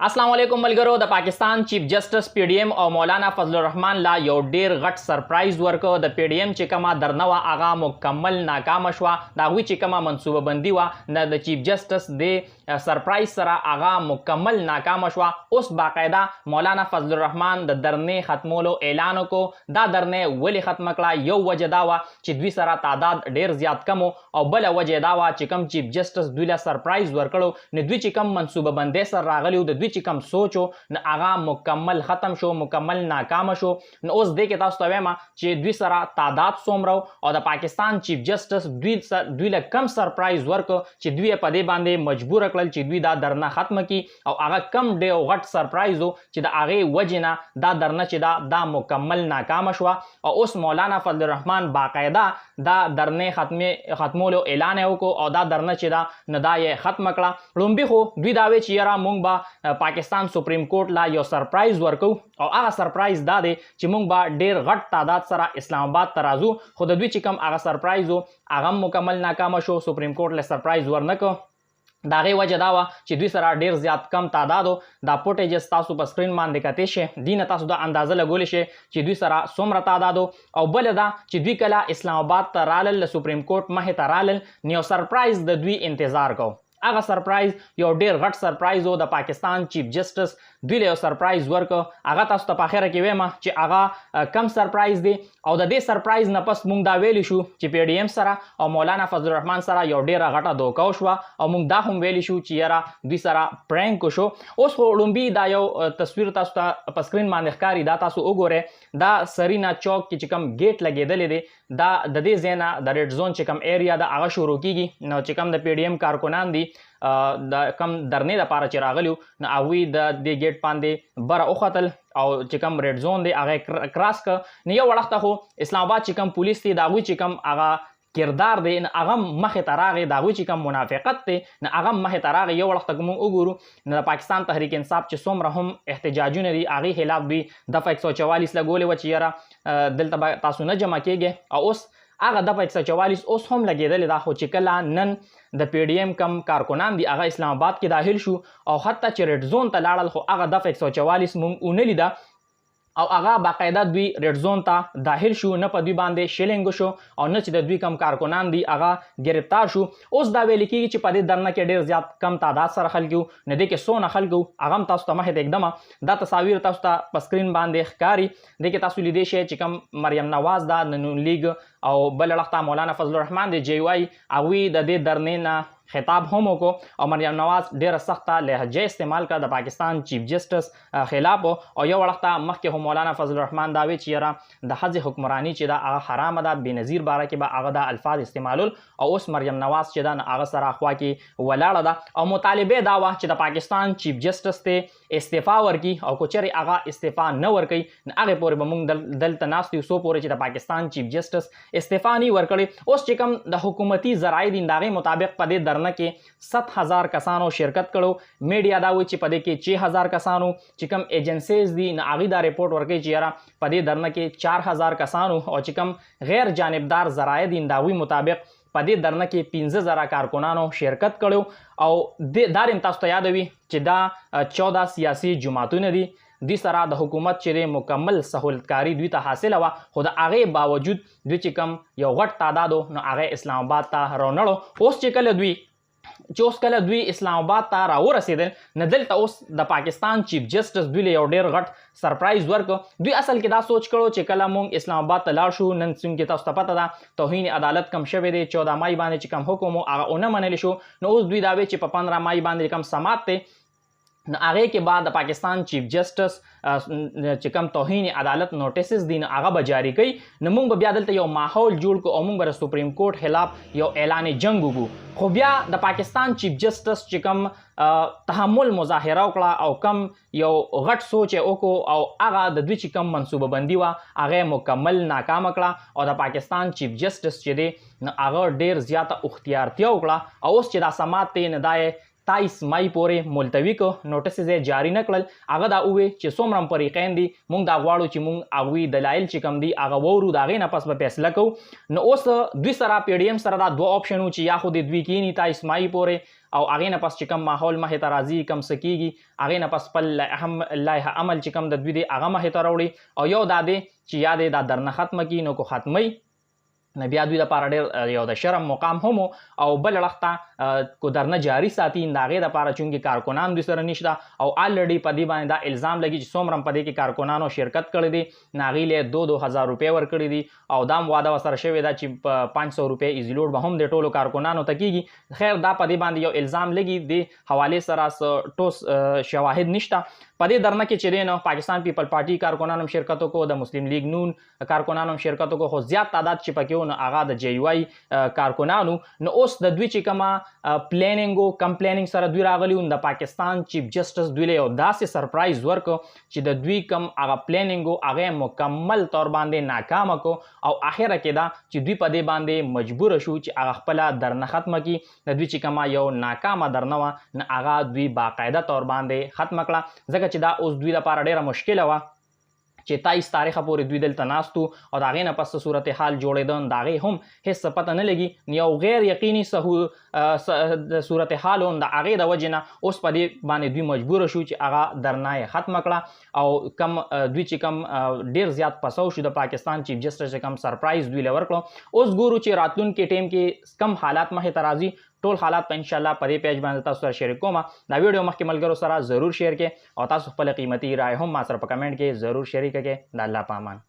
अस्सलाम वालेकुम मलगरो د पाकिस्तान चीफ जस्टिस पीडीएम او مولانا فضل الرحمن لا یو ډیر غټ سرپرایز ورکو د پीडीएम چې کومه درنوه هغه مکمل ناکام شوه دا غوي چې کومه منصوبه بندي و د چیف جسټس د سرپرایز سره هغه مکمل ناکام شوه اوس باقاعده مولانا فضل الرحمن د درنې ختمولو اعلان وکړو دا درنې ولی ختم کړه یو وجه دا و چې دوی سره تعداد ډیر زیات کم او بل وجه دا و چې کوم چیف جسټس دوی له سرپرایز ورکړو نو دوی چې کوم منصوبه بندي سره راغلی د چې کوم سوچو نو هغه مکمل ختم شو مکمل ناکام شو نو اوس دې کې تاسو ته وایم چې دوی سره تعداد څومره او د پاکستان چیف جسټس دوی له کم سرپرایز ورکو چې دوی په دې باندې مجبور کړل چې دوی دا درنه ختم کړي او هغه کم ډیر غټ سرپرایز چې د هغه وجنه دا درنه چې دا مکمل ناکام شو او اوس مولانا فضل الرحمن باقاعده دا درنه ختمولو اعلان وکړو او دا درنه چې دا نه دا یې ختم کړه لومبي خو دوی دا وی چې یاره مونږ به پاکستان سپریم کورټ لا یو سرپرایز ورکو او هغه سرپرایز دا دی چې مونږ به ډیر غټ تعداد سره اسلام آباد ته راځو خو د دوی چې کوم هغه سرپرایز هغه مکمل ناکام شو سپریم کورټ له سرپرایز ورنکو دا غي وجه دا و چې دوی سره ډیر زیات کم تعدادو دا فوټیجز تاسو په سکرین باندې کتئ شئ دینه تاسو د اندازه لګول شئ چې دوی سره څومره تعدادو او بل دا چې دوی کله اسلام آباد ته رالل سپریم کورټ مخې ته رالل نیو سرپرایز د دوی انتظار کو هغه سرپرایز یو ډیر غټ سرپرایز و د پاکستان چیف جسټس دوی له سرپرایز ورکو هغه تاسو ته په اخره کې وایم چې هغه کم سرپرایز دی او د دې سرپرایز نه پس مونږ دا ویلی شو چې پی ډی ایم سره او مولانا فضل الرحمن سره یو ډیره غټه دوکه وشوه او مونږ دا هم ویلی شو چې یاره دوی سره پرینک وشو اوس خو لومبي دا یو تصویر تاسو ته په سکرین باندې ښکاري دا تاسو وګورئ دا سرینا چوک کې چې کوم گیټ لګېدلی دی دا د دې ځای نه د ریډ زون چې کوم ایریا ده هغه شروع کیږي نو چې کوم د پی ډی ایم کارکنان دي د کم درنې لپاره چې راغلیو نو هغوی د دې گیټ باندې بره وختل او چې کوم ریډ زون دی هغه کراس که نو یو وړخته خو اسلام آباد چې کوم پولیس دی د هغوی چې کوم هغه کردار دی نو هغه مخې ته راغی د هغوی چې کوم منافقت دی نو هغه مخې ته راغی یو وړخته که موږ وګورو نو د پاکستان تحریک انصاف چې څومره هم احتجاجونه دي هغې خلاف دوی دفعه 144 لګولې وه چې یاره دلته به تاسو نه جمع کیږئ او اوس هغه دفعه 144 اوس هم لګېدلې ده خو چې کله نن د پی ډی ایم کم کارکنان دي هغه اسلام آباد کې داخل شو او حتی چې ریډ زون ته لاړل خو هغه دفعه 144 مونږ ونه لیده او هغه باقاعده دوی ریډ زون ته داخل شو نه په دوی باندې شیلنګ شو او نه چې د دوی کم کارکنان دي هغه گرفتار شو اوس دا ویل کېږي چې په دې درنه کې ډیر زیات کم تعداد سره خلک یو نه دي کې څونه خلک هغه هم تاسو ته مخې ته اقدمه دا تصاویر تاسو ته په سکرین باندې ښکاري دې کې تاسو لیدی شئ چې کوم مریم نواز دا د نون لیگ او بل اړخته مولانا فضل الرحمن دی جی واي هغوی د دې درنې نه خطاب هم وکړو او مریم نواز ډیره سخته لهجه استعمال کړه د پاکستان چیف جسټس خلاف او یو وړخته مخکې هم مولانا فضل الرحمن دا وی چې یاره د ښځې حکمرانی چې دا هغه حرامه ده بېنظیر باره کې به هغه دا الفاظ استعمالول او اوس مریم نواز چې ده هغه سره خوا کې ولاړه ده او مطالبه دا وه چې د پاکستان چیف جسټس ته استعفا ورکړي او که چېرې هغه استعفا نه ورکوي نو هغې پورې به موږ دلته ناست یو څو پورې چې د پاکستان چیف جسټس استعفا نه ورکړي اوس چې کوم د حکومتي ذرایع دي د هغې مطابق په دې درنه کې 7,000 کسانو شرکت کړو میډیا دا وایي چې په دې کې 6,000 کسانو چې کوم ایجنسیز دي نو هغوی دا رپورټ ورکوي چې یاره په دې درنه کې 4,000 کسانو او چې کوم غیر جانبدار ذرایع دي د هغوی مطابق په دې درنه کې 15,000 کارکنانو شرکت کړو او دا هم تاسو ته یادوي چې دا 14 سیاسي جماعتونه دي دوی سره د حکومت چې د مکمل سهولتکاری دوی ته حاصله وه خو د هغې باوجود دوی چې کوم یو غټ تعدادو نو هغه اسلام آباد ته رانړو اوس چې کله دوی اسلام آباد ته راورسېدل نه دلته اوس د پاکستان چیف جسټس دوی له یو ډېر غټ سرپرایز ورکړو دوی اصل کې دا سوچ کړو چې کله مونږ اسلام آباد ته لاړ شو نن څنګه تاسو ته پته ده توهین عدالت کم شوی دی 14 مای باندې چې کم حکم هغه ونه منلی شو نو اوس دوی دا وی چې په 15 مای باندې کم سماعت دی نو هغې کې بعد د پاکستان چیف جسټس چې کوم توهین عدالت نوټیسز دي نو هغه به جاري کوي نو موږ به بیا دلته یو ماحول جوړ کړو او موږ به د سپریم کورټ خلاف یو اعلان جنګ وکړو خو بیا د پاکستان چیف جسټس چې کوم تحمل مظاهره وکړه او کم یو غټ سوچ یې وکړو او هغه د دوی چې کوم منصوبه بندي وه هغه مکمل ناکامه کړه او د پاکستان چیف جسټس چې دی نو هغه ډیر زیاته اختیارتیا وکړه او اوس چې دا سماعت دی نو دا یې 23 مای پورې ملتوي کو نوټیس یې جاری نه کړل. هغه دا ووی چې څومره فریقین دي مونږ دا غواړو چې مونږ هغوی دلایل چې کم دي هغه وورو، د هغې نه پس به فیصله کوو. نو اوس دوی سره PDM سره دا دوه آپشن و چې یا خو د دوی کینی 23 مای پورې او هغې نه پس چې کم ماحول مخې ته راځي کم څه کېږي هغې نه پس خپل لایحه عمل چې کم د دوی دی هغه مخې ته راوړي، او یو دا دی چې یا دی دا درنه ختمه کړي. نو که ختموي نو بیا دوی لپاره ډېر یو د شرم مقام هم او بل اړخ کو درنه جاری ساتي د هغې دپاره چونکې کارکنان دوی سره نشته او الریډي په دې باندې دا الزام لګي چې څومره په دې کې کارکنانو شرکت کړی دی نو هغې له 2,000 روپۍ ورکړي دي او دا هم واده ورسره شوې ده چې په 500 روپۍ ایزي لوډ به هم د ټولو کارکنانو ته کېږي. خیر دا په دې باندې یو الزام لګي د حوالې سره ټوس شواهد نشته. په دې درنه کې چې دی نو پاکستان پیپل پارټي کارکنانو هم شرکت وکړو، د مسلم لیگ نون کارکنانو هم شرکت وکړو، خو زیات تعداد چې پکې و نو هغه د JUI کارکنانو. نو اوس د دوی چې کومه پلانینګ او کم پلانینګ سره دوی راغلي و د پاکستان چیف جسټس دوی له یو داسې سرپرایز ورکړو چې د دوی کم هغه پلانینګ او هغه مکمل طور باندې ناکامه کو او اخره کې دا چې دوی په دې باندې مجبور شو چې هغه خپل درنه ختمه کړي. د دوی چې کومه یو ناکامه درنه وه نو هغه دوی باقاعده طور باندې ختمه کړه، ځکه چې دا اوس دوی لپاره ډېره مشکله وه چې 23 تاریخه پورې دوی دلته ناست وو او د هغې نه پس صورتحال جوړېده د هغې هم هېڅ پته نه لګي. یو غیر یقیني د صورتحال هم د هغې د وجې نه اوس په دې باندې دوی مجبوره شو چې هغه درنه یې ختمه کړه او کم دوی چې کم ډېر زیات پسو شو د پاکستان چیف جسټس چې کم سرپرایز دوی له ورکړو. اوس ګورو چې راتلونکي ټیم کې کم حالات مخې ته راځي. ټول حالات په انشاءالله په دې پیج باندې تاسو سره شریک کوم. دا ویډیو مخکې ملګرو سره ضرور شیر کړئ او تاسو خپل قیمتي رائے هم ما سره په کمنټ کې ضرور شریک کړئ. د الله په امان.